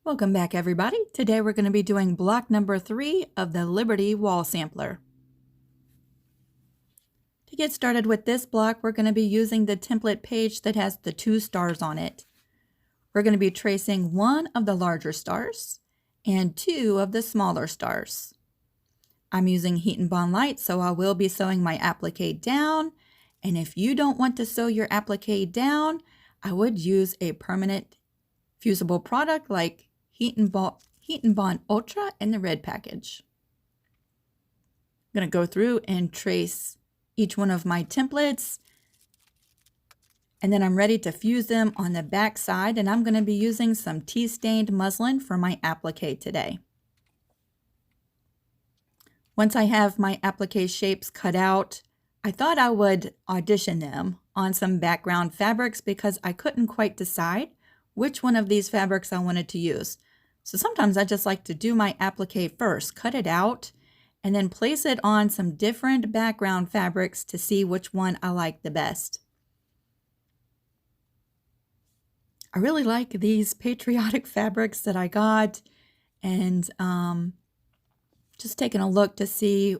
Welcome back, everybody. Today we're going to be doing block number 3 of the Liberty Wall Sampler. To get started with this block, we're going to be using the template page that has the 2 stars on it. We're going to be tracing one of the larger stars and 2 of the smaller stars. I'm using Heat and Bond Light, so I will be sewing my applique down. And if you don't want to sew your applique down, I would use a permanent fusible product like Heat and Bond Ultra in the red package. I'm going to go through and trace each one of my templates, and then I'm ready to fuse them on the back side, and I'm going to be using some tea-stained muslin for my applique today. Once I have my applique shapes cut out, I thought I would audition them on some background fabrics because I couldn't quite decide which one of these fabrics I wanted to use. So sometimes I just like to do my applique first, cut it out, and then place it on some different background fabrics to see which one I like the best. I really like these patriotic fabrics that I got, and just taking a look to see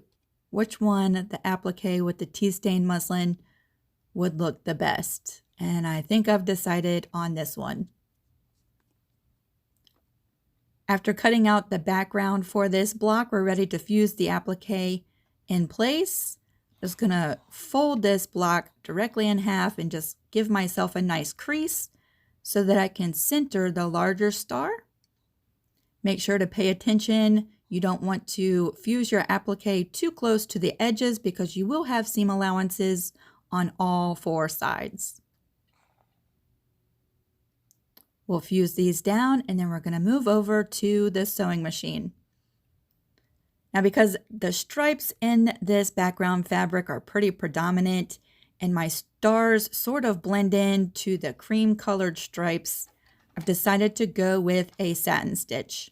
which one the applique with the tea-stained muslin would look the best. And I think I've decided on this one. After cutting out the background for this block, we're ready to fuse the applique in place. Just gonna fold this block directly in half and just give myself a nice crease so that I can center the larger star. Make sure to pay attention. You don't want to fuse your applique too close to the edges because you will have seam allowances on all 4 sides. We'll fuse these down, and then we're going to move over to the sewing machine. Now, because the stripes in this background fabric are pretty predominant and my stars sort of blend in to the cream colored stripes, I've decided to go with a satin stitch.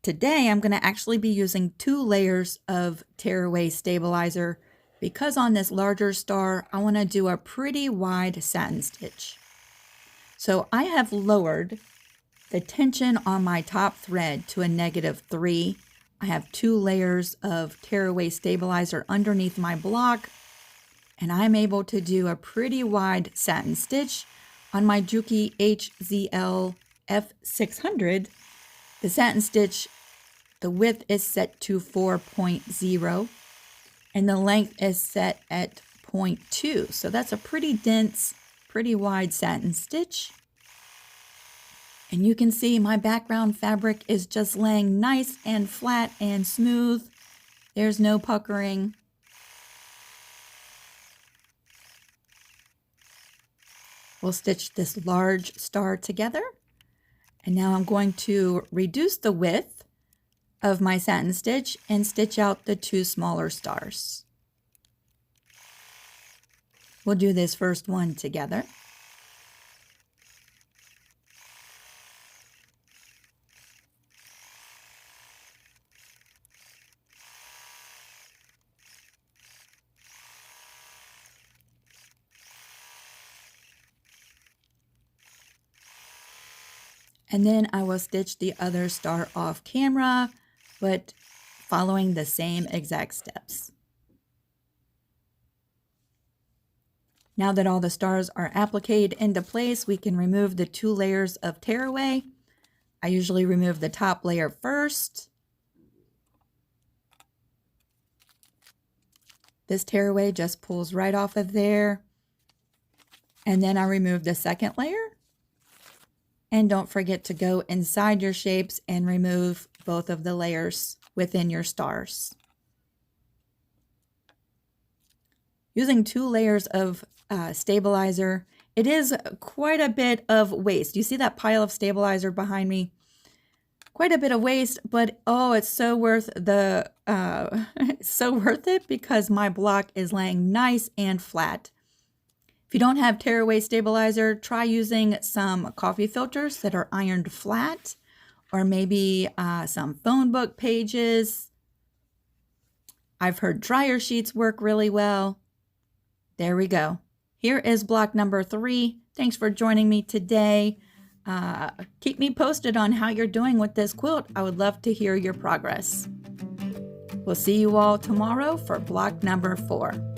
Today, I'm going to actually be using 2 layers of tearaway stabilizer because on this larger star, I want to do a pretty wide satin stitch. So I have lowered the tension on my top thread to a -3. I have 2 layers of tearaway stabilizer underneath my block, and I'm able to do a pretty wide satin stitch on my Juki HZL F600. The satin stitch, the width is set to 4.0 and the length is set at 0.2. So that's a pretty dense, pretty wide satin stitch. And you can see my background fabric is just laying nice and flat and smooth. There's no puckering. We'll stitch this large star together. And now I'm going to reduce the width of my satin stitch and stitch out the 2 smaller stars. We'll do this first one together. And then I will stitch the other star off camera, but following the same exact steps. Now that all the stars are appliqued into place, we can remove the 2 layers of tearaway. I usually remove the top layer first. This tearaway just pulls right off of there. And then I remove the second layer. And don't forget to go inside your shapes and remove both of the layers within your stars. Using 2 layers of stabilizer, it is quite a bit of waste. You see that pile of stabilizer behind me? Quite a bit of waste, but oh, it's so worth the so worth it because my block is laying nice and flat. If you don't have tearaway stabilizer, try using some coffee filters that are ironed flat, or maybe some phone book pages. I've heard dryer sheets work really well. There we go. Here is block number 3. Thanks for joining me today. Keep me posted on how you're doing with this quilt. I would love to hear your progress. We'll see you all tomorrow for block number 4.